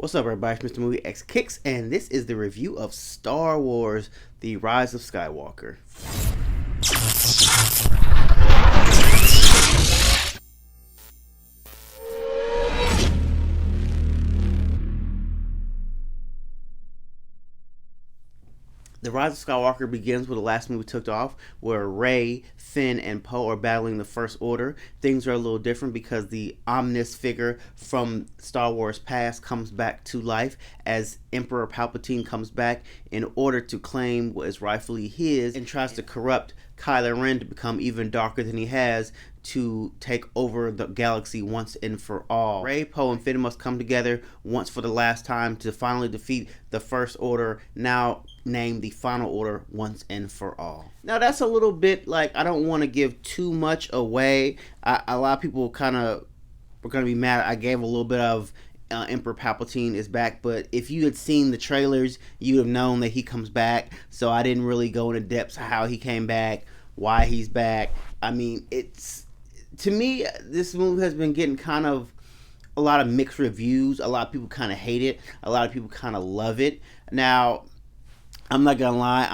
What's up, everybody? It's Mr. Movie X Kicks, and this is the review of Star Wars: The Rise of Skywalker. The Rise of Skywalker begins where the last movie took off, where Rey, Finn, and Poe are battling the First Order. Things are a little different because the ominous figure from Star Wars past comes back to life as Emperor Palpatine comes back in order to claim what is rightfully his and tries to corrupt Kylo Ren to become even darker than he has, to take over the galaxy once and for all. Rey, Poe, and Finn must come together once for the last time to finally defeat the First Order, now named the Final Order, once and for all. Now that's a little bit like, I don't want to give too much away. A lot of people kind of were going to be mad. I gave a little bit of Emperor Palpatine is back, but if you had seen the trailers, you would have known that he comes back. So I didn't really go into depths of how he came back, why he's back. I mean, to me, this movie has been getting kind of a lot of mixed reviews. A lot of people kind of hate it. A lot of people kind of love it. Now, I'm not gonna lie.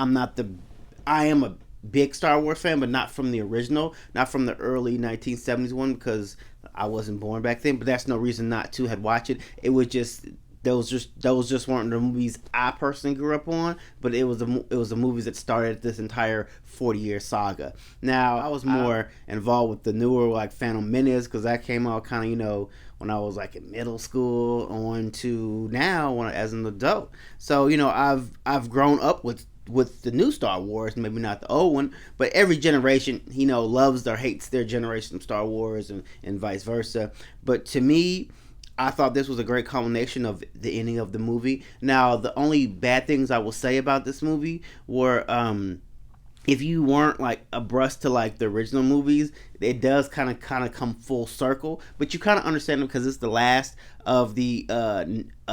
I am a big Star Wars fan, but not from the original, not from the early 1970s one, because I wasn't born back then. But that's no reason not to have watched it. It was just those just weren't the movies I personally grew up on, but it was the movies that started this entire 40-year saga. Now, I was more involved with the newer, like Phantom Menace, because that came out kind of, when I was like in middle school on to now as an adult. So, I've grown up with the new Star Wars, maybe not the old one, but every generation, loves or hates their generation of Star Wars and vice versa. But to me, I thought this was a great culmination of the ending of the movie. Now, the only bad things I will say about this movie were, if you weren't like abreast to like the original movies, it does kind of come full circle. But you kind of understand it because it's the last of the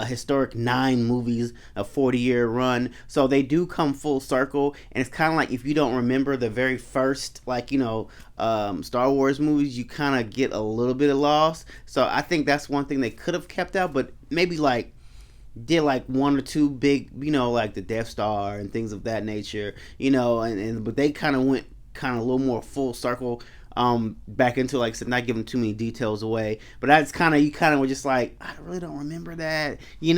historic 9 movies, a 40-year run. So they do come full circle, and it's kind of like if you don't remember the very first, Star Wars movies, you kind of get a little bit of loss. So I think that's one thing they could have kept out, but maybe did one or two big, like the Death Star and things of that nature, but they kind of went a little more full circle back into, like I said, not giving too many details away, but that's you were just like, I really don't remember that, you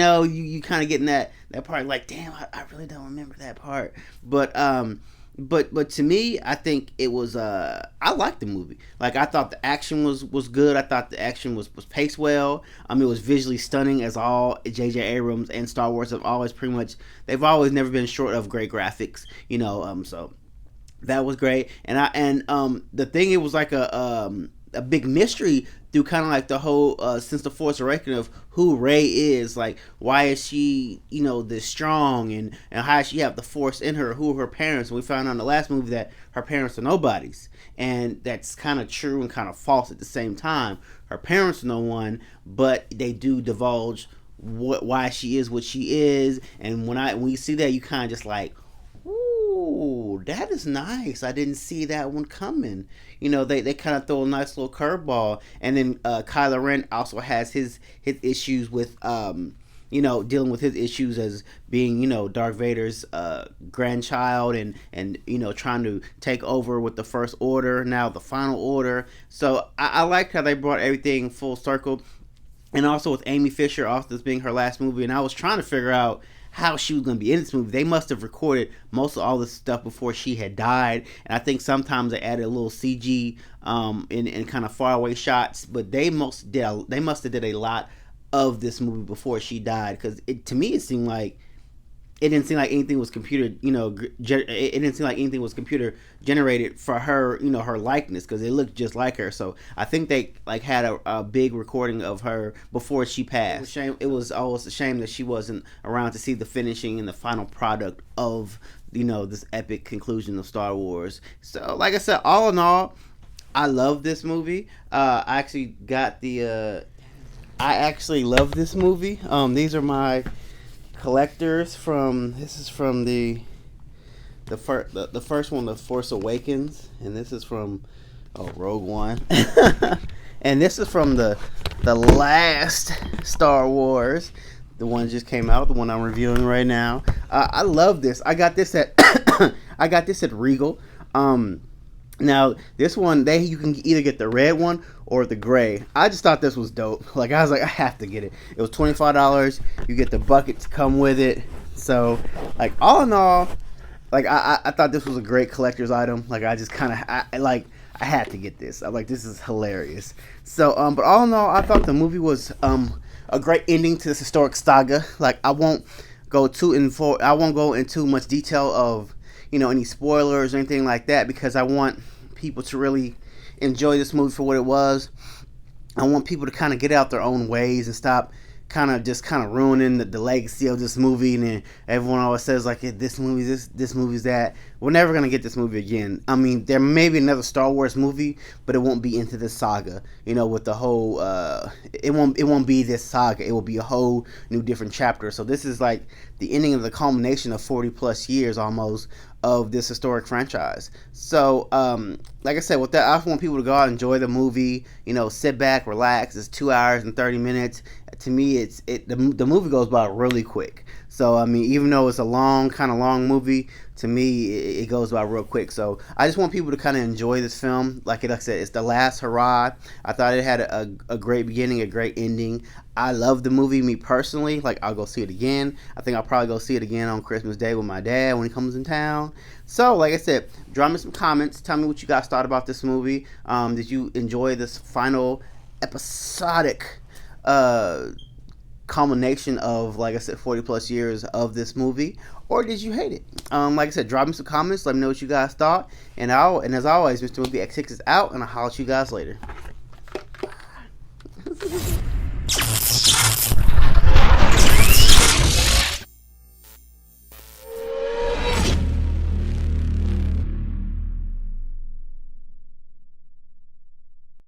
kind of getting that part, like, damn, I really don't remember that part, But to me, I think it was I liked the movie. Like, I thought the action was good. I thought the action was paced well. It was visually stunning, as all J.J. Abrams and Star Wars have always they've always never been short of great graphics. So that was great. And the thing, it was like a big mystery through kind of like the whole since the Force Awakens of who Rey is, like, why is she this strong, and how does she have the Force in her, who are her parents. And we found out in the last movie that her parents are nobodies, and that's kind of true and kind of false at the same time. Her parents are no one, but they do divulge why she is what she is. And when we see that, you kind of just like, ooh, that is nice. I didn't see that one coming. They kind of throw a nice little curveball. And then Kylo Ren also has his issues with, dealing with his issues as being, Darth Vader's grandchild and trying to take over with the First Order, now the Final Order. So I liked how they brought everything full circle. And also with Amy Fisher, also this being her last movie. And I was trying to figure out how she was going to be in this movie. They must have recorded most of all this stuff before she had died, and I think sometimes they added a little CG in kind of faraway shots, but they must have did a lot of this movie before she died, because to me it didn't seem like anything was computer, it didn't seem like anything was computer generated for her, her likeness, because it looked just like her. So I think they had a big recording of her before she passed. It was almost a shame that she wasn't around to see the finishing and the final product of, this epic conclusion of Star Wars. So, like I said, all in all, I love this movie. I actually love this movie. These are my collectors this is from the first one, The Force Awakens, and this is from Rogue One. And this is from the last Star Wars, The one just came out, the one I'm reviewing right now. I love this. I got this at I got this at Regal. Now this one, you can either get the red one or the gray. I just thought this was dope. Like I was like, I have to get it. It was $25. You get the bucket to come with it. So like all in all, like I thought this was a great collector's item. Like I just kind of I had to get this. I'm like, this is hilarious. So but all in all, I thought the movie was a great ending to this historic saga. Like I won't go into much detail of any spoilers or anything like that, because I want people to really enjoy this movie for what it was. I want people to kind of get out their own ways and stop kind of ruining the legacy of this movie. And then everyone always says like, this movie's this movie's that. We're never gonna get this movie again. I mean, there may be another Star Wars movie, but it won't be into this saga. With the whole it won't be this saga. It will be a whole new different chapter. So this is like the ending of the culmination of 40 plus years almost of this historic franchise. So like I said, with that, I just want people to go out and enjoy the movie. Sit back, relax. It's 2 hours and 30 minutes. To me, the movie goes by really quick. So I mean, even though it's a long movie, to me it goes by real quick. So I just want people to kind of enjoy this film. Like I said, it's the last hurrah. I thought it had a great beginning, a great ending. I love the movie, me personally. Like I'll go see it again. I think I'll probably go see it again on Christmas Day with my dad when he comes in town. So like I said, drop me some comments. Tell me what you guys thought about this movie. Did you enjoy this final episodic culmination of, like I said, 40 plus years of this movie, or did you hate it? Like I said, drop me some comments. Let me know what you guys thought. And as always, Mr. Movie X6 is out, and I'll holler at you guys later.